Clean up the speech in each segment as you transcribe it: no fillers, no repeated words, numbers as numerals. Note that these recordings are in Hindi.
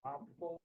आपको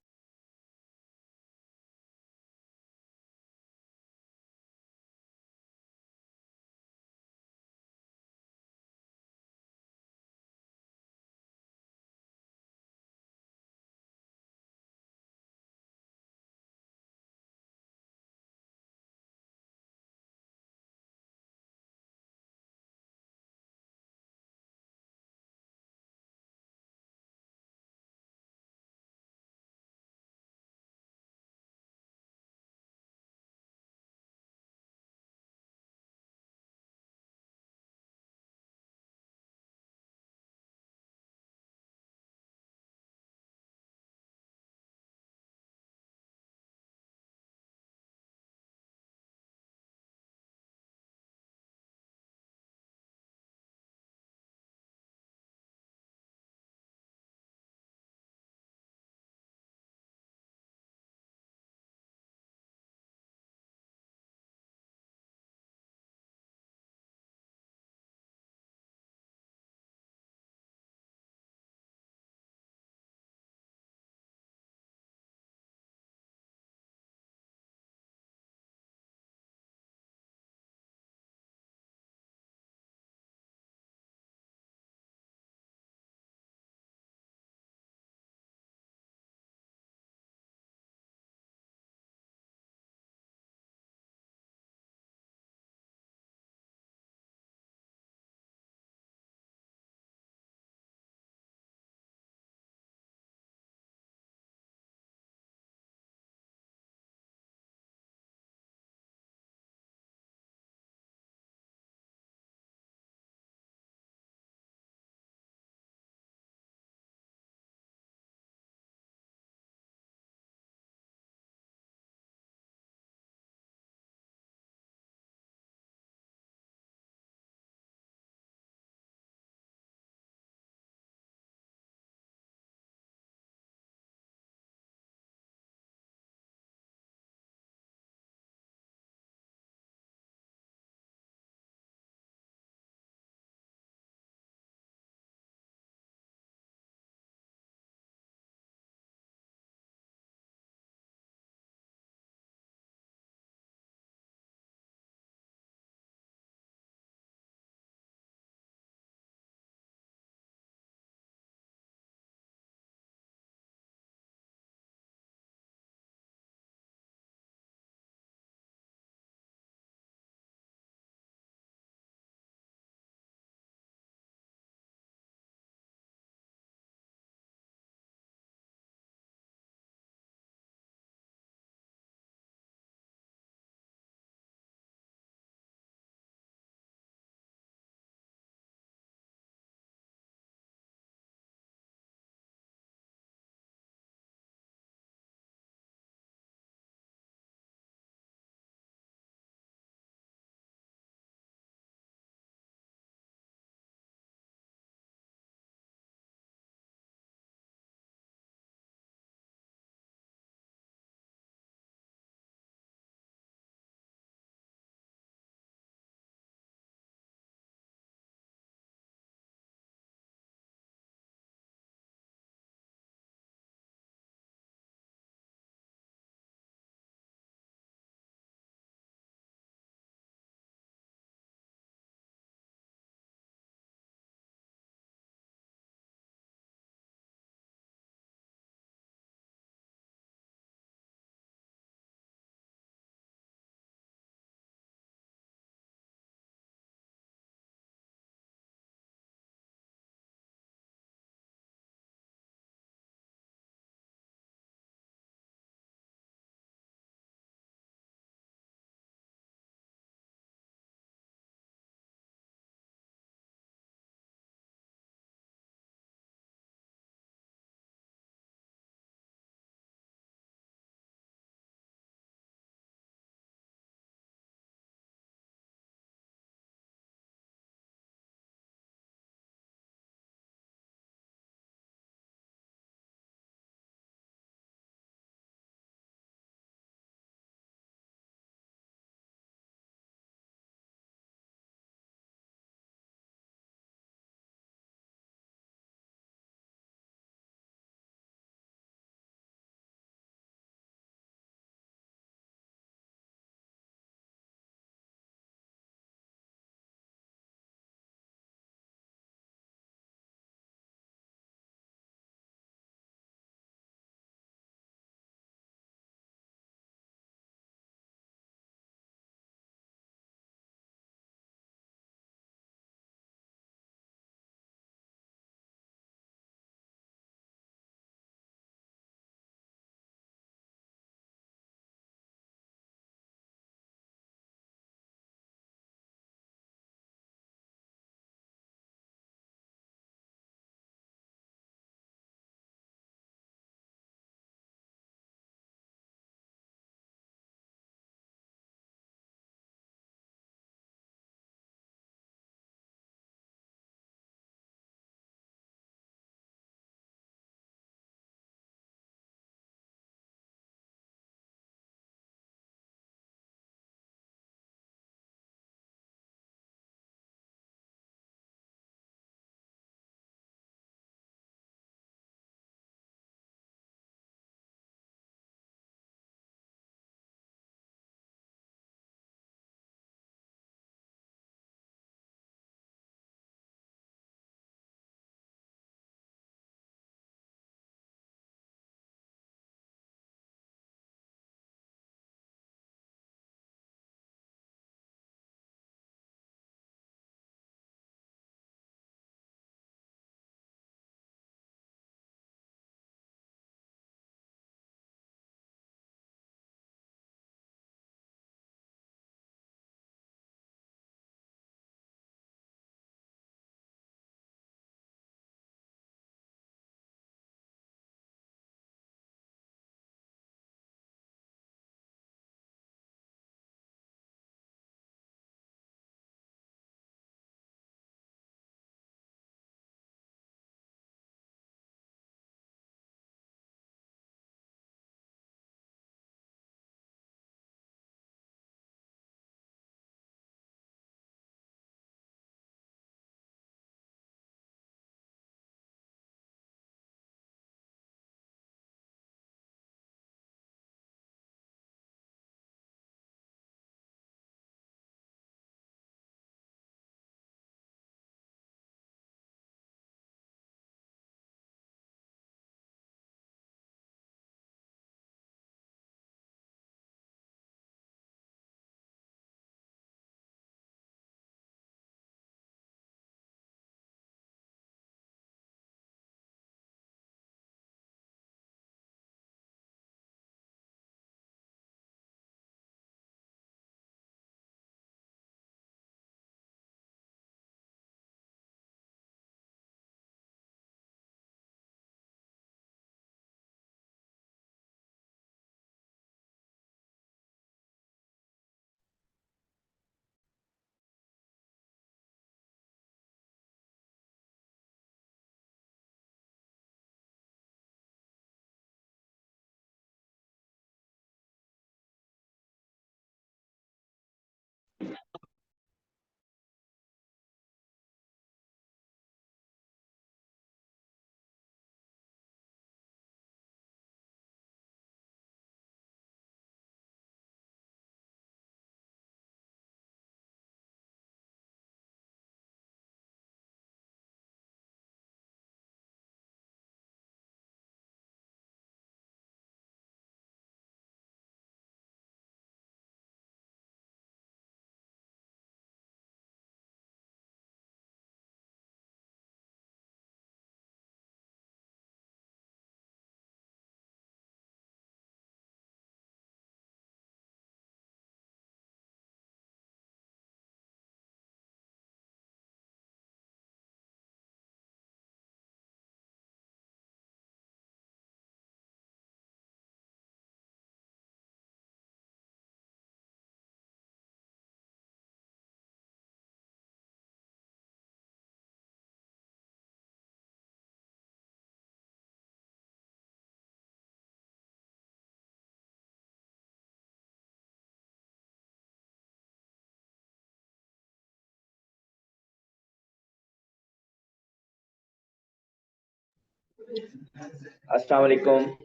Assalamu alaikum.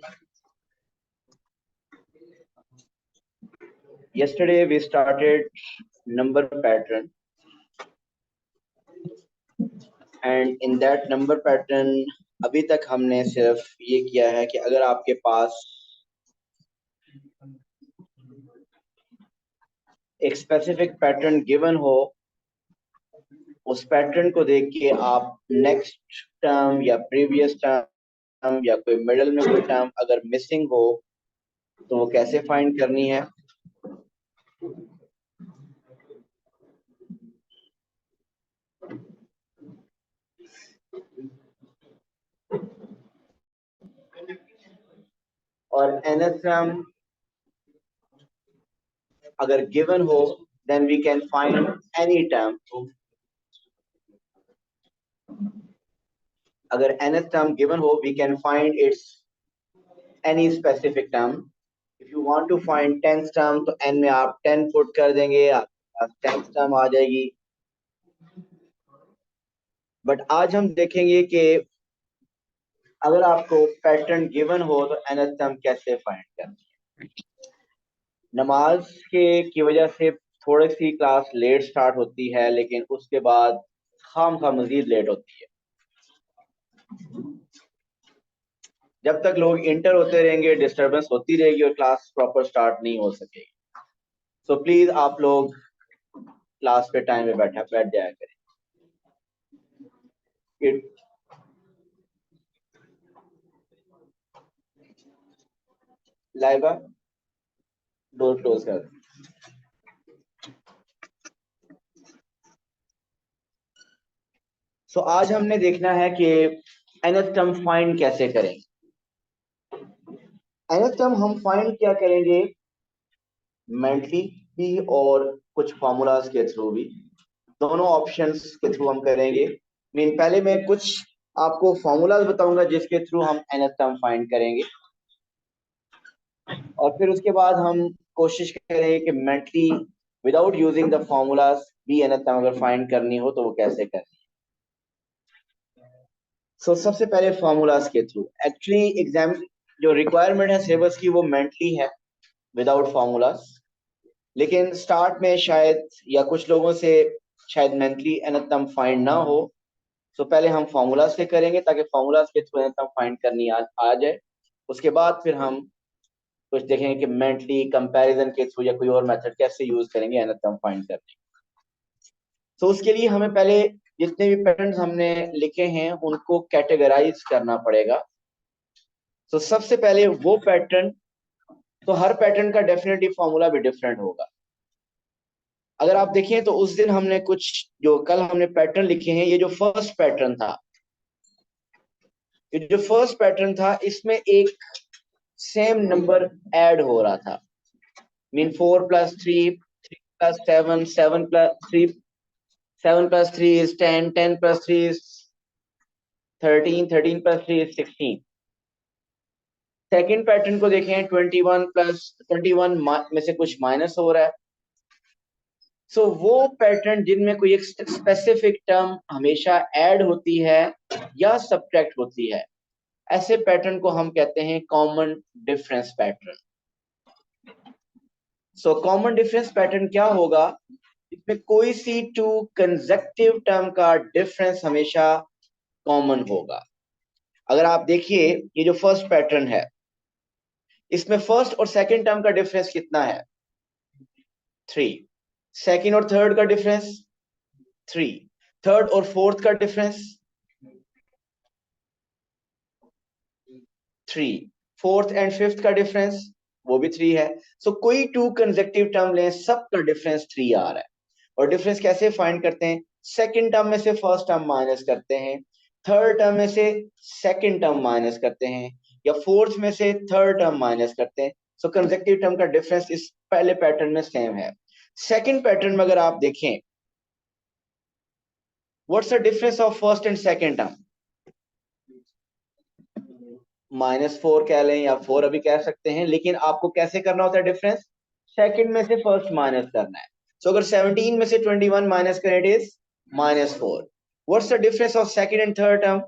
Yesterday we started number pattern, and in that number pattern अभी तक हमने सिर्फ ये किया है कि अगर आपके पास एक स्पेसिफिक पैटर्न गिवन हो, उस पैटर्न को देख के आप नेक्स्ट टर्म या प्रीवियस टर्म या कोई मिडल में कोई टर्म अगर मिसिंग हो तो वो कैसे फाइंड करनी है। और nth टर्म अगर गिवन हो then we can find any term. अगर nth term given हो, we can find its any specific term. If you want to find 10th term तो n में आप 10 पुट कर देंगे, आपके पास 10th term आ जाएगी। बट आज हम देखेंगे कि अगर आपको पैटर्न गिवन हो तो nth term कैसे फाइंड करनी है। नमाज की वजह से थोड़ी सी क्लास लेट स्टार्ट होती है, लेकिन उसके बाद खामखा मजीद लेट होती है। जब तक लोग इंटर होते रहेंगे डिस्टरबेंस होती रहेगी और क्लास प्रॉपर स्टार्ट नहीं हो सकेगी। सो प्लीज आप लोग क्लास पे टाइम पे बैठ जाया करें। लाइबा डोर क्लोज कर। सो आज हमने देखना है कि nth टर्म फाइंड कैसे करें। nth टर्म हम फाइंड क्या करेंगे, मेंटली भी और कुछ फॉर्मूलाज के थ्रू भी, दोनों ऑप्शंस के थ्रू हम करेंगे। पहले मैं कुछ आपको फॉर्मूलाज बताऊंगा जिसके थ्रू हम nth टर्म फाइंड करेंगे, और फिर उसके बाद हम कोशिश करेंगे कि mentally without using the formulas भी nth टर्म अगर फाइंड करनी हो तो वो कैसे करें। सो सबसे पहले फॉर्मूलाज के थ्रू। एक्चुअली एग्जाम जो रिक्वायरमेंट है सिलेबस की वो मेंटली है विदाउट फॉर्मूलाज, लेकिन स्टार्ट में शायद या कुछ लोगों से शायद मेंटली nth टर्म फाइंड ना हो, तो पहले हम फॉर्मूलाज से करेंगे ताकि फॉर्मूलाज के थ्रू nth टर्म फाइंड करनी आ जाए। उसके बाद फिर हम कुछ देखेंगे कि मेंटली कंपैरिजन के थ्रू या कोई और मेथड कैसे यूज करेंगे nth टर्म फाइंड करने। तो उसके लिए हमें पहले जितने भी पैटर्न्स हमने लिखे हैं उनको कैटेगराइज करना पड़ेगा। तो सबसे पहले वो पैटर्न, तो हर पैटर्न का डेफिनेटली फॉर्मूला भी डिफरेंट होगा। अगर आप देखें तो उस दिन हमने कुछ जो कल हमने पैटर्न लिखे हैं, ये जो फर्स्ट पैटर्न था, ये जो फर्स्ट पैटर्न था इसमें एक सेम नंबर ऐड हो रहा था। 4 + 3, 3 + 7, 7 + 3, 7 + 3 is 10, 10 + 3 is 13, 13 + 3 is 16। Second pattern को देखें, 21 + 21 में से कुछ माइनस हो रहा है, सो वो पैटर्न जिनमें कोई एक स्पेसिफिक टर्म हमेशा ऐड होती है या सब्ट्रैक्ट होती है, ऐसे पैटर्न को हम कहते हैं common difference pattern. So common difference pattern क्या होगा? इसमें कोई सी टू कंसेक्टिव टर्म का डिफरेंस हमेशा कॉमन होगा। अगर आप देखिए ये जो फर्स्ट पैटर्न है, इसमें फर्स्ट और सेकंड टर्म का डिफरेंस कितना है? 3। सेकंड और थर्ड का डिफरेंस 3। थर्ड और फोर्थ का डिफरेंस 3। फोर्थ एंड फिफ्थ का डिफरेंस वो भी 3 है। सो कोई टू कंसेक्टिव टर्म लें, सबका डिफरेंस 3 आ रहा है। और डिफरेंस कैसे फाइंड करते हैं? सेकंड टर्म में से फर्स्ट टर्म माइनस करते हैं, थर्ड टर्म में से सेकंड टर्म माइनस करते हैं, या फोर्थ में से थर्ड टर्म माइनस करते हैं। सो कंसेक्टिव टर्म का डिफरेंस इस पहले पैटर्न में सेम है। सेकंड पैटर्न में अगर आप देखें, what's the difference of first and second term? -4 कह लें या 4 अभी कह सकते हैं, लेकिन आपको कैसे करना होता है डिफरेंस? सेकंड में से फर्स्ट माइनस करना है। सो अगर 17 में से 21 माइनस करें, it is -4। What's the difference of second and third term?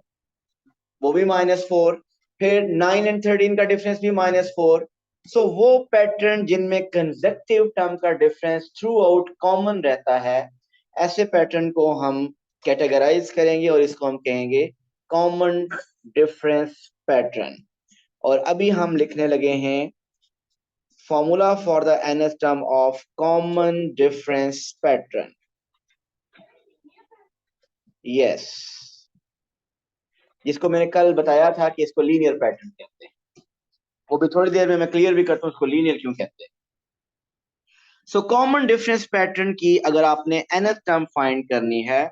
वो भी -4। फिर 9 एंड 13 का डिफरेंस भी -4। सो वो पैटर्न जिनमें कंसेक्टिव टर्म का डिफरेंस थ्रू आउट कॉमन रहता है, ऐसे पैटर्न को हम कैटेगराइज करेंगे और इसको हम कहेंगे कॉमन डिफरेंस पैटर्न। और अभी हम लिखने लगे हैं formula for the nth term of common difference pattern. Yes, जिसको मैंने कल बताया था कि इसको लीनियर पैटर्न कहते हैं, वो भी थोड़ी देर में मैं क्लियर भी करता हूँ उसको लीनियर क्यों कहते हैं। सो कॉमन डिफरेंस पैटर्न की अगर आपने nth टर्म फाइंड करनी है,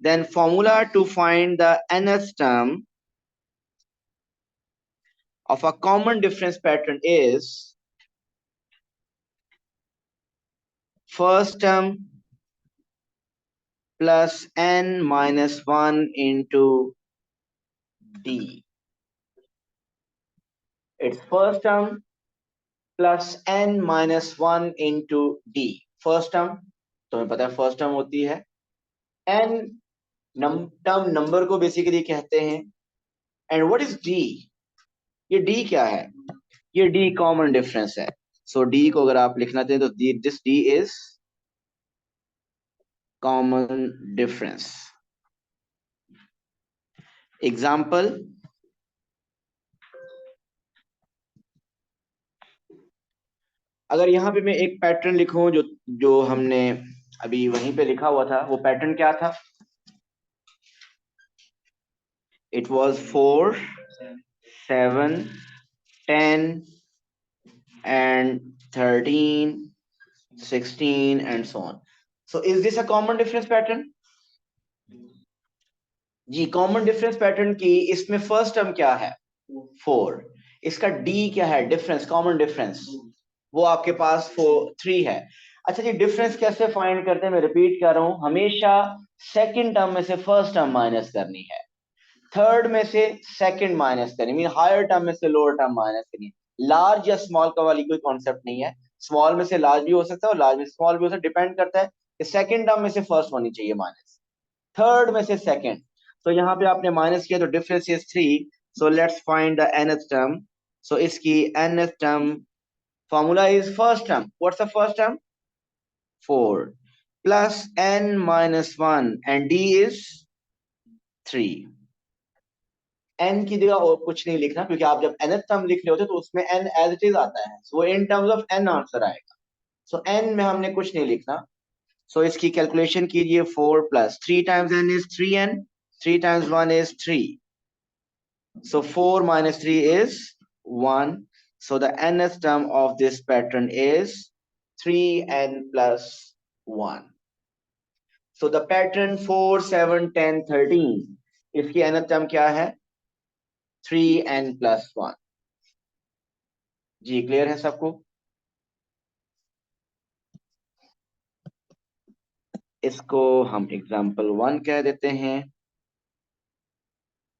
then formula to find the nth term of a common difference pattern is first term plus n minus 1 into d. It's first term plus n minus 1 into d. First term, तुम्हें पता है फर्स्ट टर्म होती है n टर्म नंबर को बेसिकली कहते हैं। And what is d? ये d क्या है? ये d कॉमन डिफरेंस है। सो d को अगर आप लिखना चाहें तो this d is common difference. Example, अगर यहाँ पे मैं एक पैटर्न लिखूं जो जो हमने अभी वहीं पे लिखा हुआ था, वो पैटर्न क्या था? It was 4, 7, 10 and 13, 16 and so on. So is this a common difference pattern? जी, कॉमन डिफरेंस पैटर्न की इसमें फर्स्ट टर्म क्या है? 4। इसका डी क्या है? डिफरेंस, कॉमन डिफरेंस, वो आपके पास 3 है। अच्छा जी, डिफरेंस कैसे फाइंड करते हैं? मैं रिपीट कर रहा हूं, हमेशा सेकंड टर्म में से फर्स्ट टर्म माइनस करनी है, थर्ड में से सेकंड माइनस करनी, मीन हायर टर्म में से लोअर टर्म माइनस करनी है। लार्ज या स्मॉल का वाली कोई कॉन्सेप्ट नहीं है, स्मॉल में से लार्ज भी हो सकता है और लार्ज में स्मॉल भी हो सकता है, डिपेंड करता है कि सेकंड टर्म में से फर्स्ट होनी चाहिए माइनस, थर्ड में से सेकंड। तो यहाँ पे आपने माइनस किया तो difference is 3। So let's find the nth term. So इसकी nth term formula is first term, what's the first term? 4 plus n minus 1 and d is 3। n की जगह और कुछ नहीं लिखना, क्योंकि आप जब nth टर्म लिख रहे होते तो उसमें n एज इट इज आता है, वो in terms of n answer आएगा। सो n में हमने कुछ नहीं लिखना। सो इसकी कैलकुलेशन कीजिए, 4 plus 3 times n is 3n, 3 times 1 is 3. So 4 minus 3 is 1. So the nth term of this pattern is 3n plus 1. So the pattern 4, 7, 10, 13, इसकी nth term क्या है? 3n plus 1. जी, क्लियर है सबको? इसको हम एग्जाम्पल 1 कह देते हैं।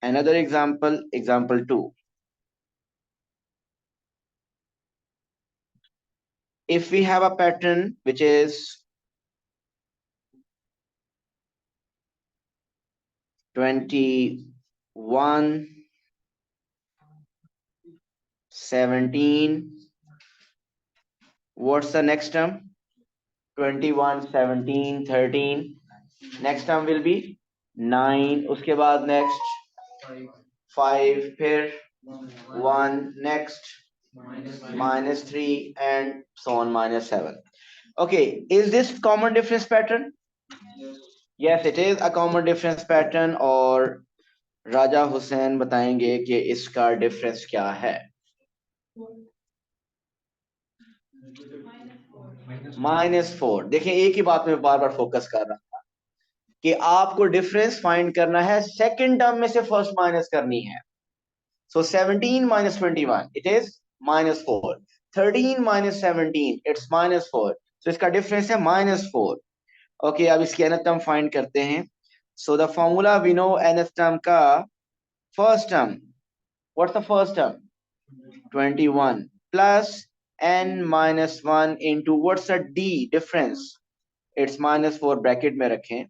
Another example, example 2. If we have a pattern which is 21 17, what's the next term? 21 17 13, next term will be 9, उसके बाद next 5, फिर 1, next -3, and so on -7. Okay, is this common difference pattern? Yes, it is a common difference pattern. और राजा हुसैन बताएंगे कि इसका डिफरेंस क्या है। -4। देखिए, एक ही बात में बार बार फोकस कर रहा था कि आपको डिफरेंस फाइंड करना है, सेकंड टर्म में से फर्स्ट माइनस करनी है। सो 17 - 21 इट इज -4, 13 - 17 इट्स -4, so इसका डिफरेंस है -4। ओके, अब इसकी nth टर्म फाइंड करते हैं। So the formula we know nth term का first term, what's the first term? 21 plus n minus 1 into what's the d difference? It's -4, bracket में रखें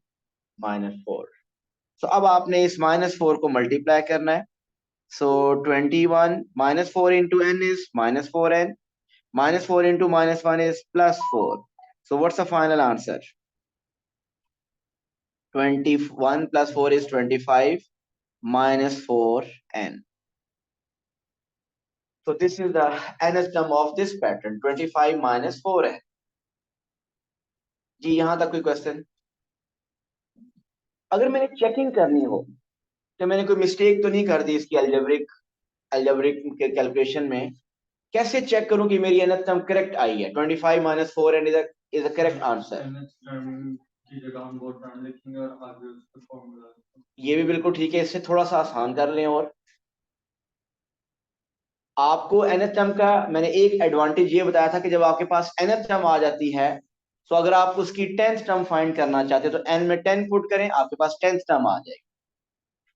-4। so अब आपने इस -4 को मल्टीप्लाई करना है। so 21 -4 into n is -4n, -4 into -1 is +4, so what's the final answer? 21 plus 4 is 25 -4n. So this is the nth term of this pattern, 25 - 4n. जी, यहां तक कोई क्वेश्चन? अगर मैंने चेकिंग करनी हो तो मैंने कोई मिस्टेक तो नहीं कर दी इसकी अलजेब्रिक के कैलकुलेशन में, कैसे चेक करूं कि मेरी nth टर्म करेक्ट आई है? 25 - 4n is the correct answer. ये भी बिल्कुल ठीक है, इससे थोड़ा सा आसान कर लें। और आपको nth टर्म का मैंने एक एडवांटेज ये बताया था कि जब आपके पास nth टर्म आ जाती है, तो अगर आप उसकी 10th टर्म फाइंड करना चाहते हैं तो n में 10 पुट करें, आपके पास 10th टर्म आ जाएगी।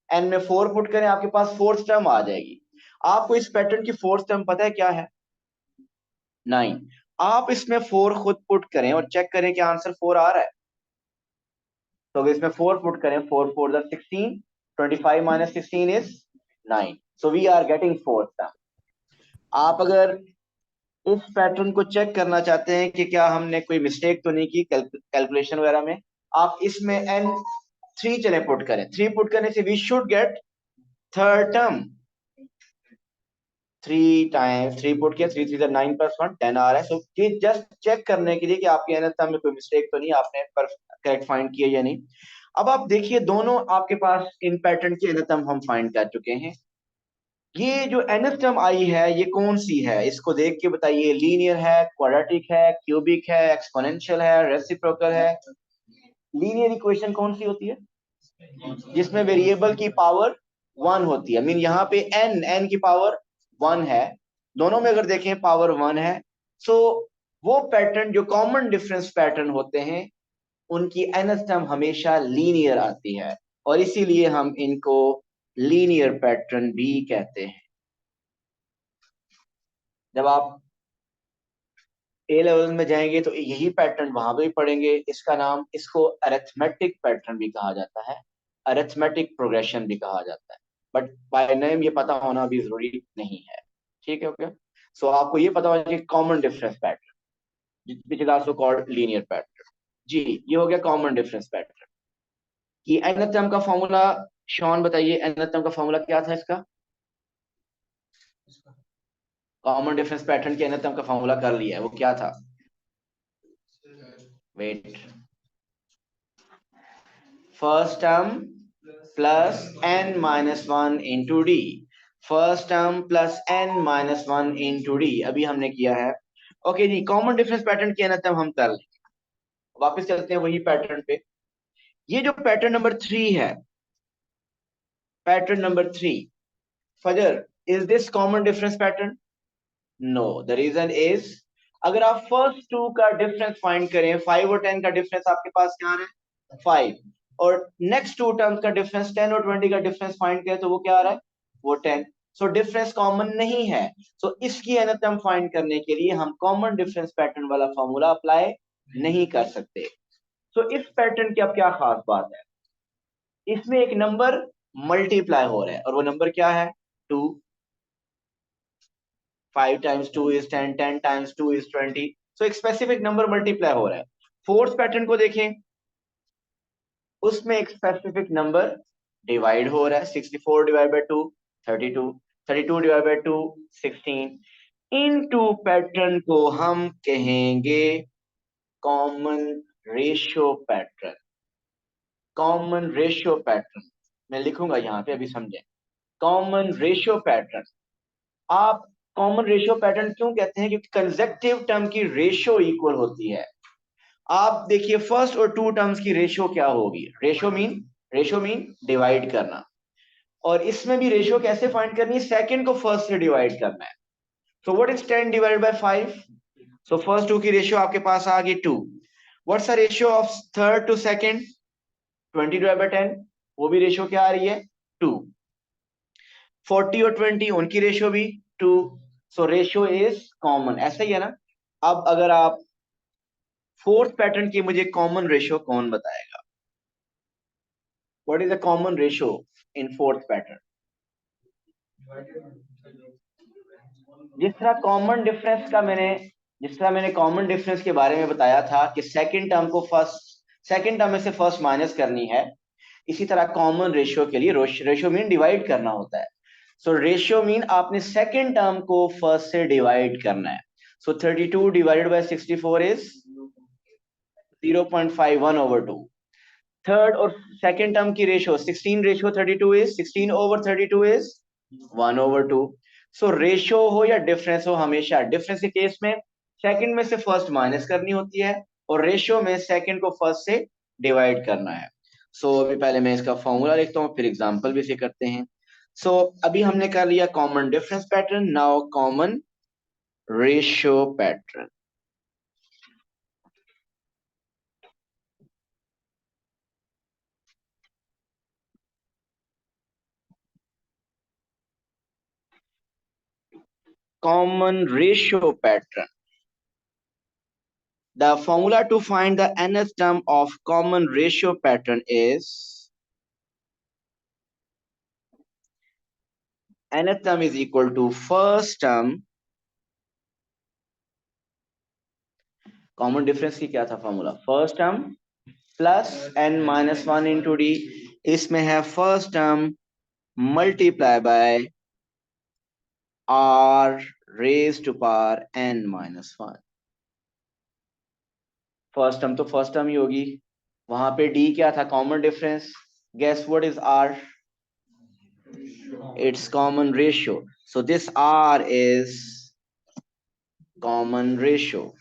n में 4 पुट करें, आपके पास 4th टर्म आ जाएगी। आपको इस पैटर्न की 4th टर्म पता है क्या है? 9। आप इसमें 4 खुद पुट करें और चेक करें कि आंसर 4 आ रहा है। तो अगर इसमें 4 पुट करें, 4 4 16, 25 - 16 is 9, so we are getting 4th term. आप अगर इस पैटर्न को चेक करना चाहते हैं कि क्या हमने कोई मिस्टेक तो नहीं की कैलकुलेशन वगैरह में, आप इसमें n 3 चले पुट करें। 3 पुट करने से we should get third term. 3 times 3 put किया, 3 3 9 + 1 10 आ रहा है। सो ये जस्ट चेक करने के लिए कि आपके nth टर्म में कोई मिस्टेक तो नहीं, आपने करेक्ट फाइंड किया या नहीं। अब आप देखिए, दोनों आपके पास इन पैटर्न की nth टर्म हम फाइंड कर चुके हैं। ये जो nth टर्म आई है ये कौन सी है? इसको देख के बताइए, लीनियर है, क्वाड्रेटिक है, क्यूबिक है, एक्सपोनेंशियल है, रेसिप्रोकल है? लीनियर इक्वेशन कौन सी होती है? जिसमें वेरिएबल की पावर 1 होती है। मीन यहाँ पे n की पावर 1 है, दोनों में अगर देखें पावर 1 है। सो वो पैटर्न जो कॉमन डिफरेंस पैटर्न होते हैं उनकी nth टर्म हमेशा लीनियर आती है, और इसीलिए हम इनको लीनियर पैटर्न भी कहते हैं। जब आप ए लेवल में जाएंगे तो यही पैटर्न वहां पे भी पढ़ेंगे। इसका नाम, इसको अरिथमेटिक पैटर्न भी कहा जाता है, अरिथमेटिक प्रोग्रेशन भी कहा जाता है, बट बाय नेम ये पता होना भी जरूरी नहीं है। ठीक है, ओके। सो आपको ये पता होना चाहिए common difference pattern, which is also called linear pattern. जी, ये हो गया कॉमन डिफरेंस पैटर्न की nth टर्म का फॉर्मूला। शॉन बताइए, nth टर्म का फॉर्मूला क्या था इसका? कॉमन डिफरेंस पैटर्न के nth टर्म का फॉर्मूला कर लिया है, वो क्या था? Wait, first term plus n - 1 into d, first term plus n - 1 into d, अभी हमने किया है। ओके जी, कॉमन डिफरेंस पैटर्न की nth टर्म हम कर लेंगे। वापस चलते हैं वही पैटर्न पे। ये जो पैटर्न नंबर 3 है, पैटर्न नंबर 3, फजर, is this common difference pattern? No, the reason is, अगर आप फर्स्ट टू का डिफरेंस फाइंड करें, 5 और 10 का डिफरेंस आपके पास क्या आ रहा है? 5। और नेक्स्ट टू टर्म्स का डिफरेंस 10 और 20 का डिफरेंस फाइंड करें तो वो क्या आ रहा है? वो 10। सो डिफरेंस कॉमन नहीं है। सो इसकी nth टर्म फाइंड करने के लिए हम कॉमन डिफरेंस पैटर्न वाला फॉर्मूला अप्लाई नहीं कर सकते। सो इस पैटर्न की अब क्या खास बात है? इसमें एक नंबर मल्टीप्लाई हो रहा है और वो नंबर क्या है 2। 5 times 2 is 10, 10 times 2 is 20। सो एक स्पेसिफिक नंबर मल्टीप्लाई हो रहा है। फोर्थ पैटर्न को देखें, उसमें एक स्पेसिफिक नंबर डिवाइड हो रहा है। 64 डिवाइड बाय 2 32, 32 डिवाइड बाय 2 16। इन टू पैटर्न को हम कहेंगे common ratio pattern. Common ratio pattern मैं लिखूंगा यहाँ पे, अभी समझें। कॉमन रेशियो पैटर्न, आप कॉमन रेशियो पैटर्न क्यों कहते हैं? क्योंकि कंसेक्टिव टर्म की रेशियो इक्वल होती है। आप देखिए फर्स्ट और टू टर्म्स की रेशियो क्या होगी? रेशियो मीन डिवाइड करना। और इसमें भी रेशियो कैसे फाइंड करनी है? सेकंड को फर्स्ट से डिवाइड करना है। So what is 10 divided by 5? So first two की रेशियो आपके पास आ गई 2। What's the ratio of third to second? 20 divide by 10, वो भी रेशियो क्या आ रही है? 2। 40 और 20 उनकी रेशियो भी 2। So ratio is common. ऐसा ही है ना? अब अगर आप फोर्थ पैटर्न की मुझे कॉमन रेशियो कौन बताएगा? What is the common ratio in fourth pattern? जिस तरह मैंने कॉमन डिफरेंस के बारे में बताया था कि सेकंड टर्म में से फर्स्ट माइनस करनी है, इसी तरह कॉमन रेशियो के लिए रेशियो मीन डिवाइड करना होता है। सो रेशियो मीन आपने सेकंड टर्म को फर्स्ट से डिवाइड करना है। सो 32 divided by 64 is 0.51 over 2। Third और सेकंड टर्म की ratio 16 ratio 32 is 16 over 32 is 1 over 2। So ratio हो या डिफरेंस हो, हमेशा डिफरेंस के केस में सेकंड में से फर्स्ट माइनस करनी होती है और रेशियो में सेकंड को फर्स्ट से डिवाइड करना है। सो अभी पहले मैं इसका फॉर्मूला लिखता हूँ, फिर एग्जांपल भी से करते हैं। सो अभी हमने कर लिया common difference pattern, now common ratio pattern. Common ratio pattern. The formula to find the nth term of common ratio pattern is nth term is equal to first term, common difference की क्या था formula? First term plus n minus one into d. इसमें है first term multiply by r raise to power n minus one. First term तो फर्स्ट टर्म ही होगी, वहां पे d क्या था? Common difference. Guess what is r? It's common ratio. So this r is common ratio.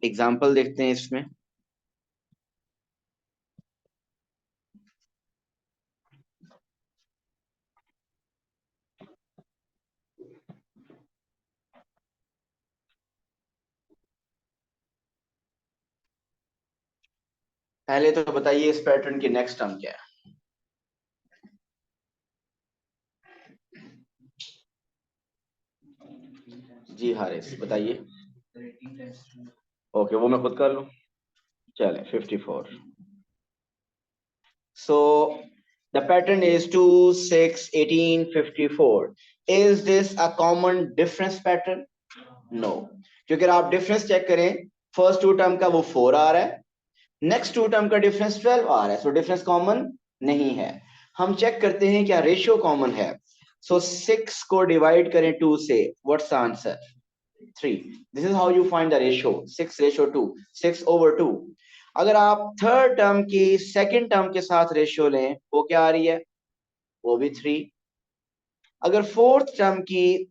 Example देखते हैं इसमें। पहले तो बताइए इस पैटर्न की नेक्स्ट टर्म क्या है? जी हारिस बताइए। ओके, वो मैं खुद कर लूं। चले 54। So the pattern is 2 6 18 54। Is this a common difference pattern? No, क्योंकि अगर आप डिफरेंस चेक करें, फर्स्ट टू टर्म का वो 4 आ रहा है, नेक्स्ट टू टर्म का डिफरेंस 12 आ रहा है। सो डिफरेंस कॉमन नहीं है। हम चेक करते हैं क्या रेशियो कॉमन है। सो 6 को डिवाइड करें 2 से, what's the answer? 3। This is how you find the ratio, 6 ratio 2, 6 over 2। अगर आप थर्ड टर्म की सेकंड टर्म के साथ रेशियो लें, वो क्या आ रही है? वो भी 3। अगर फोर्थ टर्म की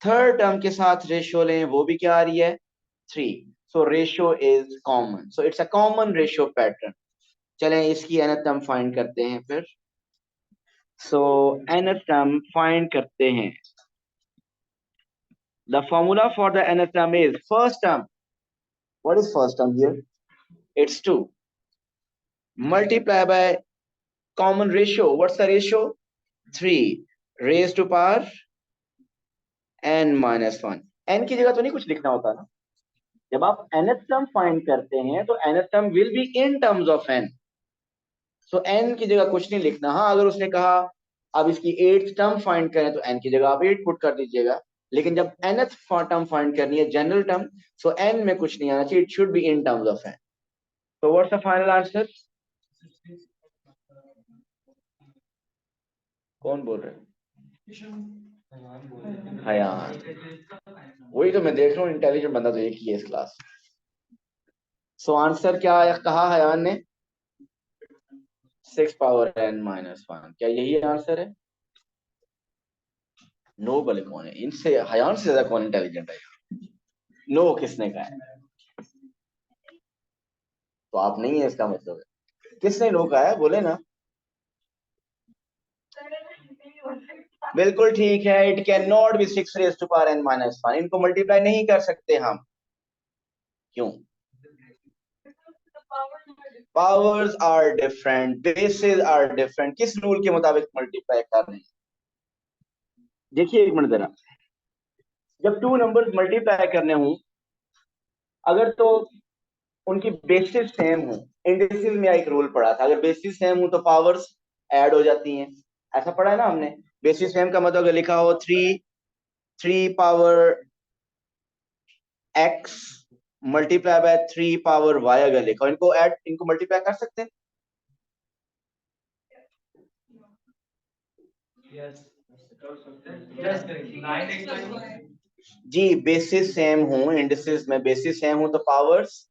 थर्ड टर्म के साथ रेशियो लें, वो भी क्या आ रही है? 3। So ratio is common, so it's a common ratio pattern. चलें इसकी nth टर्म फाइंड करते हैं फिर। सो nth टर्म फाइंड करते हैं। The formula for the nth term is first term. What is first term here? It's 2 multiply by common ratio. What's the ratio? 3 raised to power n minus one. n की जगह तो नहीं कुछ लिखना होता ना, जब आप nth टर्म फाइंड करते हैं तो nth term will be in terms of n। So n की जगह कुछ नहीं लिखना। हाँ, अगर उसने कहा अब इसकी 8th टर्म फाइंड करें तो n की जगह आप 8 पुट कर दीजिएगा, लेकिन जब nth टर्म फाइंड करनी है जनरल टर्म, सो n में कुछ नहीं आना चाहिए, it should be in terms of n। तो व्हाट्स द फाइनल आंसर? कौन बोल रहे हैं? हयान। वही तो मैं देख रहा हूँ, इंटेलिजेंट बंदा तो एक ही है इस क्लास। सो आंसर क्या कहा हयान ने? 6 पावर n माइनस वन। क्या यही आंसर है? नो बोले कौन है? इनसे हयान से ज्यादा कौन इंटेलिजेंट है? नो किसने कहा है? तो आप नहीं है इसका मतलब है। किसने नो कहा है बोले ना? बिल्कुल ठीक है। It can not be 6 raise to power n minus one. इनको मल्टीप्लाई नहीं कर सकते हम। क्यों? Powers are different, basis are different. किस रूल के मुताबिक मल्टीप्लाई कर रहे हैं? देखिए एक मिनट जरा, जब टू नंबर्स मल्टीप्लाई करने हों, अगर तो उनकी बेसिस सेम हो, इंडिसेस में एक रूल पढ़ा था, अगर बेसिस सेम हो तो पावर्स ऐड हो जाती हैं। ऐसा पढ़ा है ना हमने। बेसिस सेम का मतलब अगर लिखा हो 3 power x multiply by 3 power y, अगर लिखा हो, इनको मल्टीप्लाई कर सकते हैं? जी, बेसिस सेम हो, इंडिसेस में बेसिस सेम हो तो पावर्स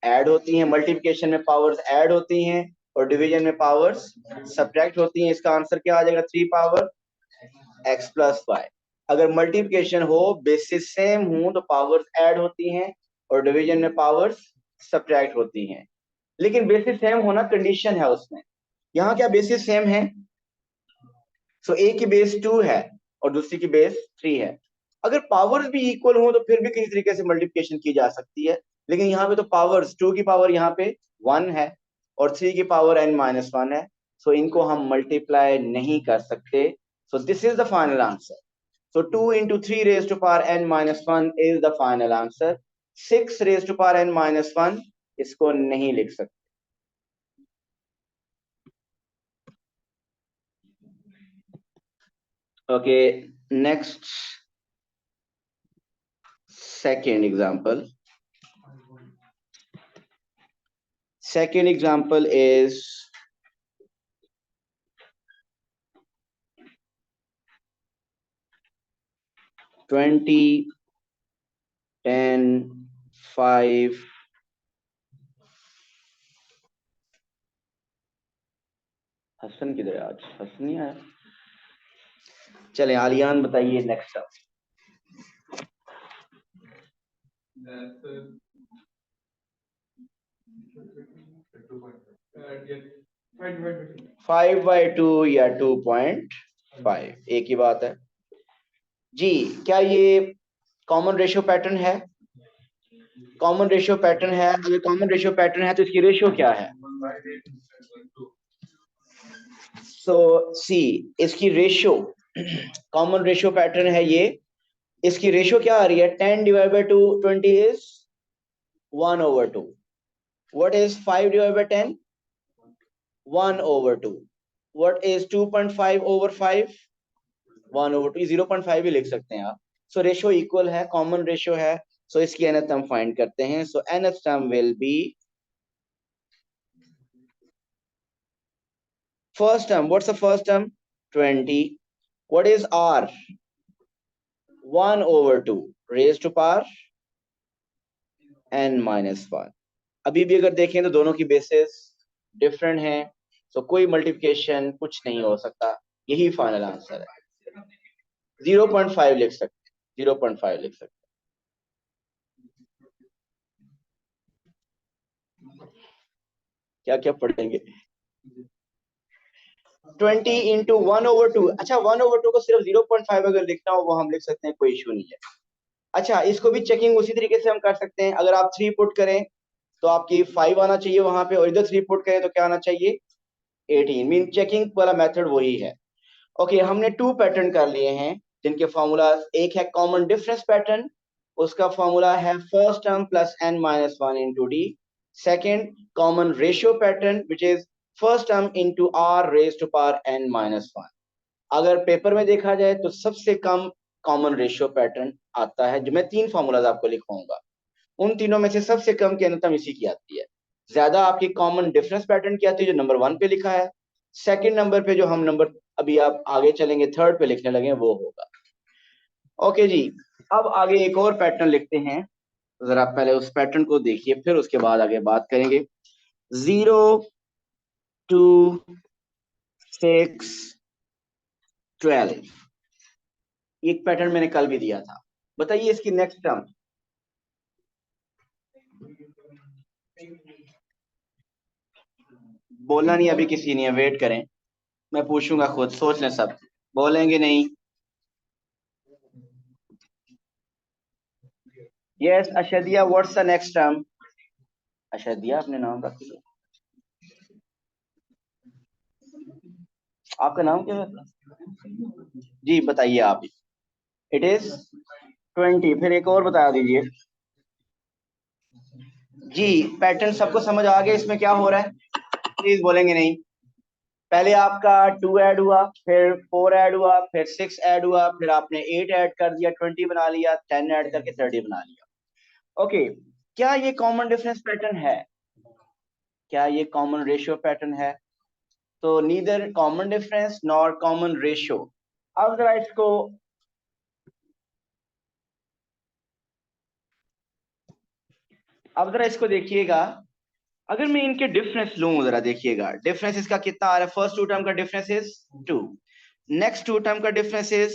ऐड होती हैं, मल्टीप्लिकेशन में पावर्स ऐड होती हैं और डिवीजन में पावर्स सब्ट्रैक्ट होती हैं। इसका आंसर क्या आ जाएगा? 3 पावर x प्लस वाई। अगर मल्टीप्लिकेशन हो, बेसिस सेम हो तो पावर्स ऐड होती हैं और डिवीजन में पावर्स सब्ट्रैक्ट होती हैं। लेकिन बेसिस सेम होना कंडीशन है उसमें। यहाँ क्या बेसिस सेम है? सो ए की बेस 2 है और दूसरी की बेस 3 है। अगर पावर्स भी इक्वल हो तो फिर भी किसी तरीके से मल्टीप्लिकेशन की जा सकती है, लेकिन यहाँ पे तो पावर्स 2 की पावर यहाँ पे 1 है और 3 की पावर n माइनस वन है। सो इनको हम मल्टीप्लाई नहीं कर सकते। So this is the final answer. So 2 into 3 raise to power n minus one is the final answer. 6 raise to power n minus one इसको नहीं लिख सकते। Okay, next, second example. Second example is 20, 10, 5. Hasan किधर है? आज हसन नहीं आया। चले आलियान बताइए नेक्स्ट अब। फाइव बाई टू या 2.5 एक ही बात है जी। क्या ये कॉमन रेशियो पैटर्न है? कॉमन रेशियो पैटर्न है। अगर कॉमन रेशियो पैटर्न है तो इसकी रेशियो क्या है? सो सी, इसकी रेशियो, कॉमन रेशियो पैटर्न है ये। इसकी रेशियो क्या आ रही है? 10 divide by 2 20 is 1/2। What is 5 divide by 10? 1/2। What is 2.5 over 5? 1/2। 0.5 भी लिख सकते हैं आप। सो रेशियो इक्वल है, कॉमन रेशियो है। सो इसकी nth टर्म फाइंड करते हैं। सो nth term will be first term. What's the first term? 20. What is r? 1/2 raised to power n minus 1। अभी भी अगर देखें तो दोनों की बेसिस डिफरेंट हैं, तो कोई मल्टीप्लिकेशन कुछ नहीं हो सकता। यही फाइनल आंसर है। 0.5 लिख सकते हैं, 0.5 लिख सकते हैं। क्या क्या पढ़ेंगे? 20 इंटू 1/2। अच्छा, 1/2 को सिर्फ 0.5 अगर लिखना हो वो हम लिख सकते हैं, कोई इशू नहीं है। अच्छा, इसको भी चेकिंग उसी तरीके से हम कर सकते हैं। अगर आप 3 पुट करें तो आपकी 5 आना चाहिए वहां पे, और इधर 3 पुट करें तो क्या आना चाहिए? 18। मीन चेकिंग वाला मेथड वही है। ओके, हमने 2 पैटर्न कर लिए हैं। जिनके फॉर्मूला एक है कॉमन डिफरेंस पैटर्न, उसका फॉर्मूला है first term plus n minus one into d. Second common ratio pattern which is first term into r raise to power n minus one. अगर पेपर में देखा जाए तो सबसे कम कॉमन रेशियो पैटर्न आता है, जो मैं तीन फॉर्मूलाज आपको लिखवाऊंगा, उन तीनों में से सबसे कम की अन्यतम इसी की आती है। ज्यादा आपकी कॉमन डिफरेंस पैटर्न की आती है, जो नंबर वन पे लिखा है। सेकंड नंबर पे जो हम नंबर अभी आप आगे चलेंगे थर्ड पे लिखने लगे वो होगा। ओके जी, अब आगे एक और पैटर्न लिखते हैं, जरा पहले उस पैटर्न को देखिए फिर उसके बाद आगे बात करेंगे। 0 2 6 12, एक पैटर्न मैंने कल भी दिया था। बताइए इसकी नेक्स्ट टर्म। बोलना नहीं अभी किसी ने, वेट करें, मैं पूछूंगा, खुद सोच लें सब, बोलेंगे नहीं। Yes Ashdiya, what's the next term? Ashdiya अपने नाम रख लो, आपका नाम क्या है? जी बताइए आप। इट इज 20, फिर एक और बता दीजिए। जी पैटर्न सबको समझ आ गया इसमें क्या हो रहा है? प्लीज बोलेंगे नहीं। पहले आपका 2 ऐड हुआ, फिर 4 ऐड हुआ, फिर 6 ऐड हुआ, फिर आपने 8 ऐड कर दिया, 20 बना लिया, 10 ऐड करके 30 बना लिया। ओके, क्या ये कॉमन डिफरेंस पैटर्न है? क्या ये कॉमन रेशियो पैटर्न है? तो neither common difference nor common ratio. अब जरा इसको, अब जरा इसको देखिएगा, अगर मैं इनके डिफरेंस लूं, जरा देखिएगा डिफरेंस इसका कितना आ रहा है। फर्स्ट टू टर्म का difference is 2, next two term का difference is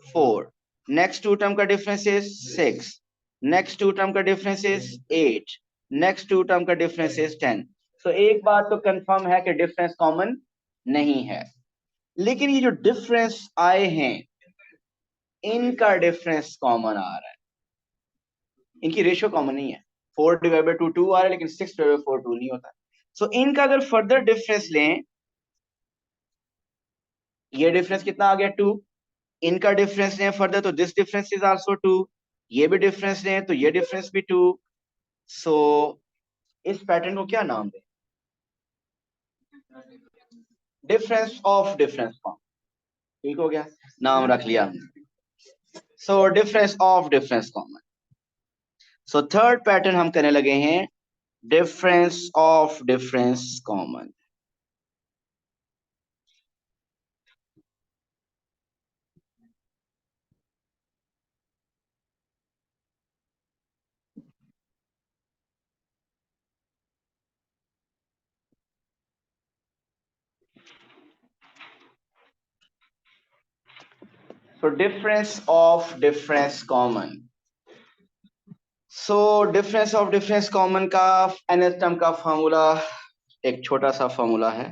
4, next two term का difference is 6, next two term का difference is 8, next two term का डिफरेंस इज 10। तो एक बात तो कंफर्म है कि डिफरेंस कॉमन नहीं है। लेकिन ये जो डिफरेंस आए हैं इनका डिफरेंस कॉमन आ रहा है, इनकी रेशियो कॉमन नहीं है। 4 डिवाइड बाई 2 2 आ रहा है, लेकिन 6 डिवाइड बाई 4 2 नहीं होता। सो इनका अगर फर्दर डिफरेंस लें, ये डिफरेंस कितना आ गया 2, इनका डिफरेंस लें फर्दर तो दिस डिफरेंस इज आल्सो 2, ये भी डिफरेंस लें तो ये डिफरेंस भी 2। सो इस पैटर्न को क्या नाम दें? Difference of difference form. ठीक हो गया, नाम रख लिया हमने। So difference of difference common. So third pattern हम करने लगे हैं, difference of difference common. So difference of difference common. So difference of difference common का nth term का फॉर्मूला एक छोटा सा फॉर्मूला है।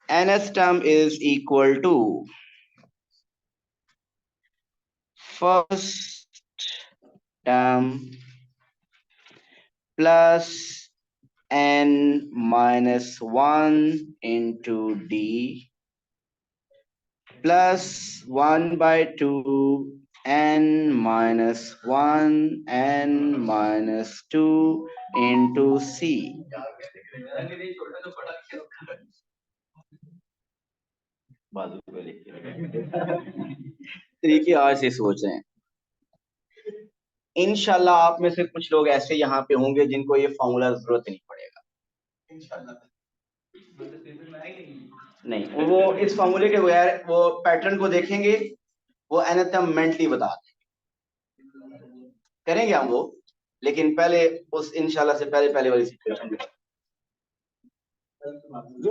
nth term is equal to first term plus n minus 1 into d plus 1 by 2 n minus 1 n minus 2 into c। तरीके आज से सोच रहे हैं। इंशाल्लाह आप में से कुछ लोग ऐसे यहाँ पे होंगे जिनको ये फॉर्मूला जरूरत नहीं पड़ेगा। नहीं, वो इस फॉर्मूले के बगैर वो पैटर्न को देखेंगे, वो एनाटम मेंटली बता देंगे, करेंगे हम वो। लेकिन पहले उस इंशाल्लाह से पहले पहले वाली सिचुएशन,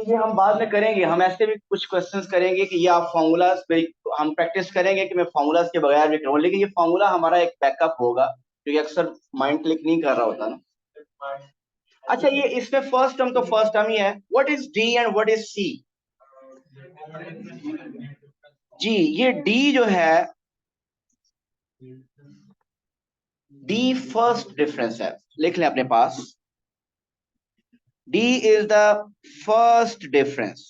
ये हम बाद में करेंगे। हम ऐसे भी कुछ क्वेश्चंस करेंगे कि ये आप फॉर्मूलाज पे हम प्रैक्टिस करेंगे कि मैं फॉर्मूलाज के बगैर भी करूँ, लेकिन ये फॉर्मूला हमारा एक बैकअप होगा, क्योंकि अक्सर माइंड क्लिक नहीं कर रहा होता ना। अच्छा, ये इसमें फर्स्ट टर्म तो फर्स्ट टर्म ही है। What is d and what is c? जी ये डी जो है, डी फर्स्ट डिफरेंस है, लिख लें अपने पास। D is the first difference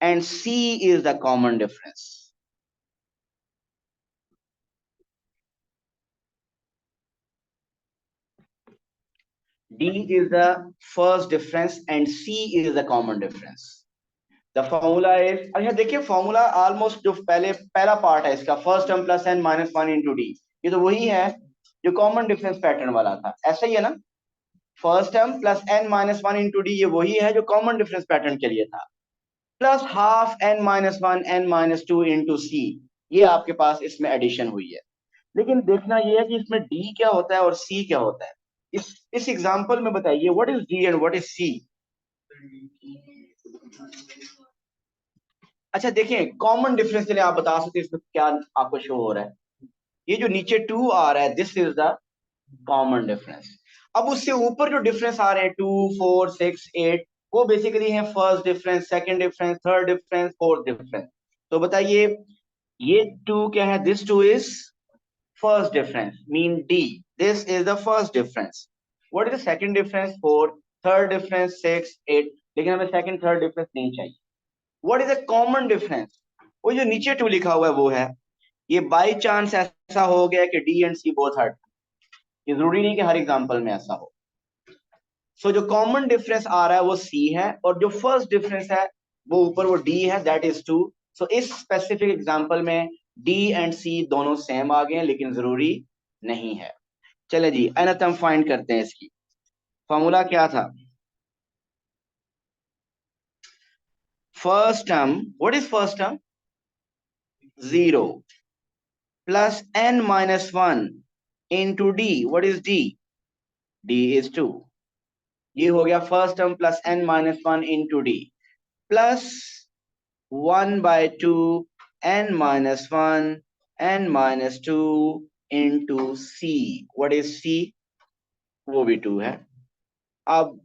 and C is the common difference. D is the first difference and C is the common difference. The formula is, अच्छा देखिए फॉर्मूला ऑलमोस्ट जो पहला पार्ट है इसका, first term plus n minus one into d, ये तो वही है जो कॉमन डिफरेंस पैटर्न वाला था, ऐसा ही है ना। First term plus n minus one into d, ये वही है जो कॉमन डिफरेंस पैटर्न के लिए था, plus half n minus one n minus two into c, ये आपके पास इसमें एडिशन हुई है। लेकिन देखना ये है कि इसमें डी क्या होता है और सी क्या होता है। इस एग्जांपल में बताइए what is d and what is c. अच्छा देखिए कॉमन डिफरेंस के लिए आप बता सकते हैं इसमें क्या आपको शो हो रहा है, ये जो नीचे टू आ रहा है this is the common difference. अब उससे ऊपर जो डिफरेंस आ रहे हैं 2 4 6 8, वो बेसिकली है first difference, second difference, third difference, fourth difference. तो बताइए ये टू क्या है, this two is first difference mean D, this is the first difference. What is the second difference, 4, third difference 6 8, लेकिन हमें सेकंड थर्ड डिफरेंस नहीं चाहिए। What is the common difference, वो जो नीचे टू लिखा हुआ है वो है। ये बाय चांस ऐसा हो गया कि डी एंड सी बोथ हट, ये जरूरी नहीं कि हर एग्जांपल में ऐसा हो। सो जो कॉमन डिफरेंस आ रहा है वो सी है और जो फर्स्ट डिफरेंस है वो ऊपर वो डी है, दैट इज टू। सो इस स्पेसिफिक एग्जांपल में डी एंड सी दोनों सेम आ गए हैं, लेकिन जरूरी नहीं है। चले जी nth हम फाइंड करते हैं। इसकी फॉर्मूला क्या था, first term, what is first term, 0 plus n minus one into D, what is D, D is 2। ये हो गया first term plus n minus one into D, plus 1/2 n minus 1 n minus 2 into c, what is c, वो भी 2 है। अब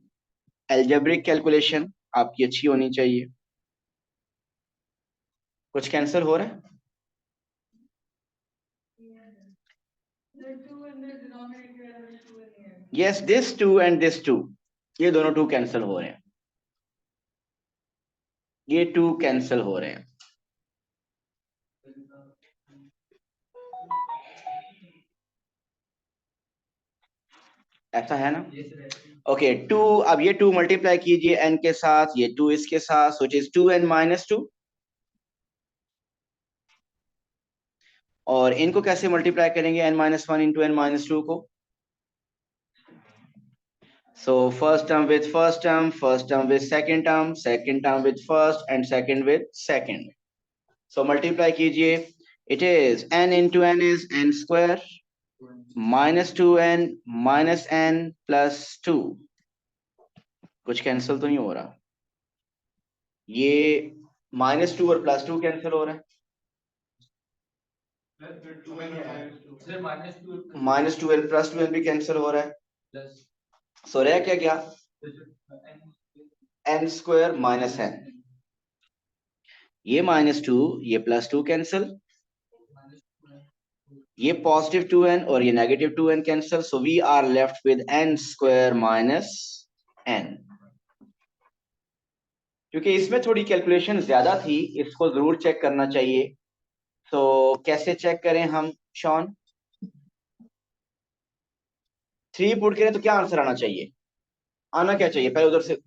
एल्जेब्रिक कैलकुलेशन आपकी अच्छी होनी चाहिए। कुछ कैंसिल हो रहा है, यस दिस 2 एंड दिस 2, ये दोनों 2 कैंसिल हो रहे हैं, ये 2 कैंसिल हो रहे हैं। ऐसा है ना, ओके 2, अब ये 2 मल्टीप्लाई कीजिए n के साथ, ये 2 इसके साथ, so it is 2n minus 2। और इनको कैसे मल्टीप्लाई करेंगे, n minus one into n minus two को। So first term with first term with second term with first, and second with second. So multiply कीजिए, it is n into n is n square minus 2n minus n plus 2। कुछ कैंसिल तो नहीं हो रहा, ये -2 और +2 कैंसिल हो रहा है, -2 और +2 भी कैंसिल हो रहा है। सो रह क्या गया, n स्क्वायर माइनस n, ये -2 ये +2 कैंसिल, ये +2n और ये -2n cancel, so we are left with n square minus n। क्योंकि इसमें थोड़ी कैलकुलेशन ज्यादा थी, इसको जरूर चेक करना चाहिए। तो कैसे चेक करें हम शॉन, 3 पुट करें तो क्या आंसर आना चाहिए, आना क्या चाहिए पहले उधर से,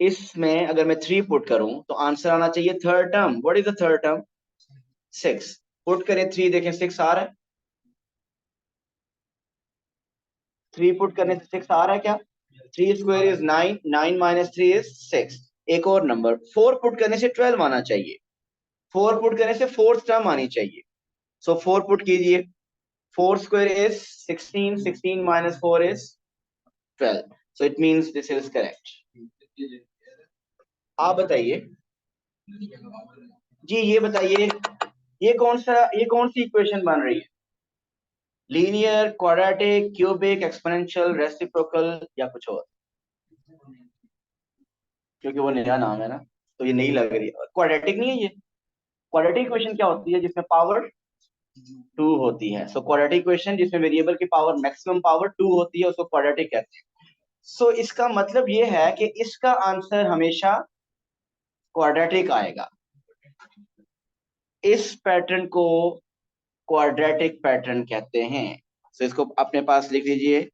इसमें अगर मैं 3 पुट करूं तो आंसर आना चाहिए third term. What is the third term, 6। Put करें 3, देखें 6 आ रहा है, 3 पुट करने से 6 आ रहा है क्या, 3 स्क्वायर इज 9, 9 माइनस 3 इज 6। एक और नंबर 4 पुट करने से 12 आना चाहिए, 4 पुट करने से फोर्थ टर्म आनी चाहिए। सो 4 पुट कीजिए, 4 square is 16, 16 minus 4 is 12, so it means this is correct। आप बताइए जी, ये बताइए ये कौन सी इक्वेशन बन रही है, linear, quadratic, cubic, exponential, reciprocal या कुछ और, क्योंकि वो नया नाम है ना तो ये नहीं लग रही है। क्वाड्रेटिक नहीं है ये, क्वाड्रेटिक इक्वेशन क्या होती है जिसमें पावर 2 होती है। सो क्वाड्रेटिक इक्वेशन जिसमें वेरिएबल की पावर मैक्सिमम पावर 2 होती है उसको क्वाड्रेटिक कहते हैं। सो इसका मतलब ये है कि इसका आंसर हमेशा क्वाड्रेटिक आएगा। इस पैटर्न को क्वाड्रेटिक पैटर्न कहते हैं। तो इसको अपने पास लिख लीजिए।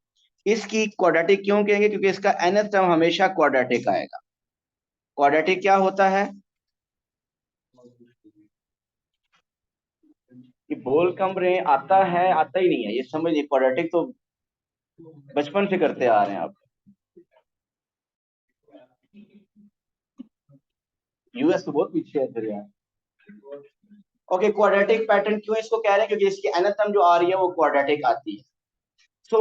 इसकी क्वाड्रेटिक क्यों कहेंगे? क्योंकि इसका nth टर्म हमेशा क्वाड्रेटिक आएगा। क्वाड्रेटिक क्या होता है? कि बोल कम रहे, आता है आता ही नहीं है, ये समझ नहीं। क्वाड्रेटिक तो बचपन से करते आ रहे हैं आप। यूएस तो बहुत पीछे है फिर यार। ओके, क्वाड्रेटिक पैटर्न क्यों इसको कह रहे हैं? क्योंकि इसकी nth टर्म जो आ रही है वो क्वाड्रेटिक आती है। तो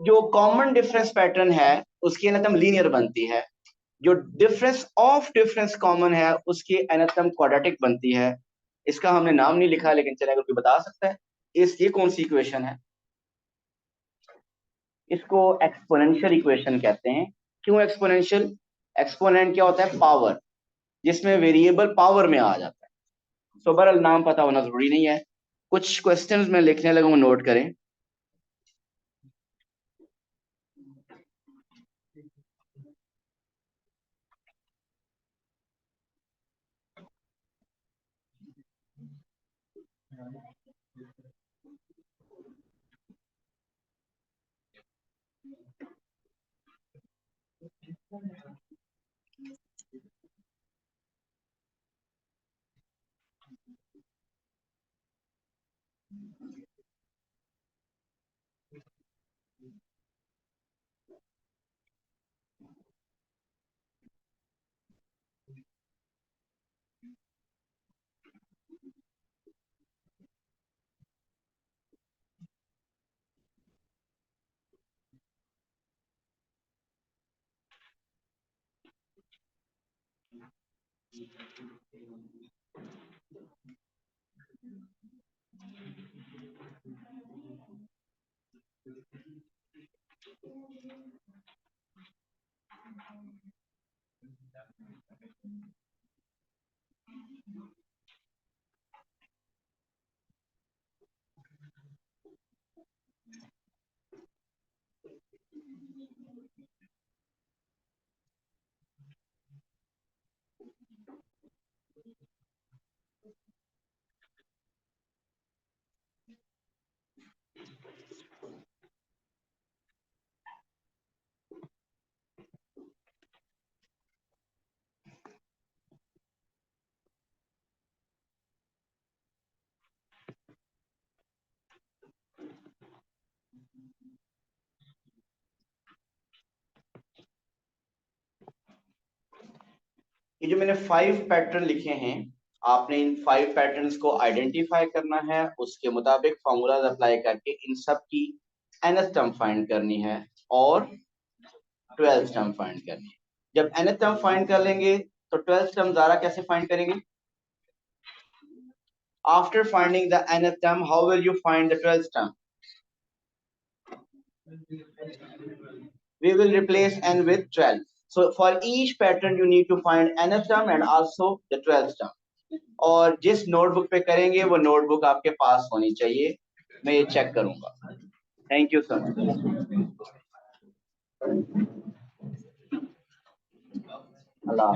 जो कॉमन डिफरेंस पैटर्न है उसकी nth टर्म लीनियर बनती है। जो डिफरेंस ऑफ डिफरेंस कॉमन है उसकी nth टर्म क्वाड्रेटिक बनती है। इसका हमने नाम नहीं लिखा, लेकिन चले अगर कोई बता सकता है ये कौन सी इक्वेशन है? इसको एक्सपोनेंशियल इक्वेशन कहते हैं। क्यों एक्सपोनेंशियल? एक्सपोनेंट क्या होता है? पावर, जिसमें वेरिएबल पावर में आ जाता है। सो बहरहाल नाम पता होना जरूरी नहीं है। कुछ क्वेश्चंस में लिखने लगा, नोट करें। ये जो मैंने 5 पैटर्न लिखे हैं, आपने इन 5 पैटर्न्स को आइडेंटिफाई करना है। उसके मुताबिक फॉर्मूलाज अप्लाई करके इन सब की nth टर्म फाइंड करनी है और 12th टर्म फाइंड करनी है। जब nth टर्म फाइंड कर लेंगे तो 12th टर्म ज़रा कैसे फाइंड करेंगे? After finding the nth term, how will you find the 12th term? We will replace n with 12. So for each pattern you need to find nth term and also the 12th term. और जिस नोटबुक पे करेंगे वो नोटबुक आपके पास होनी चाहिए, मैं ये चेक करूंगा। Thank you sir. अल्लाह।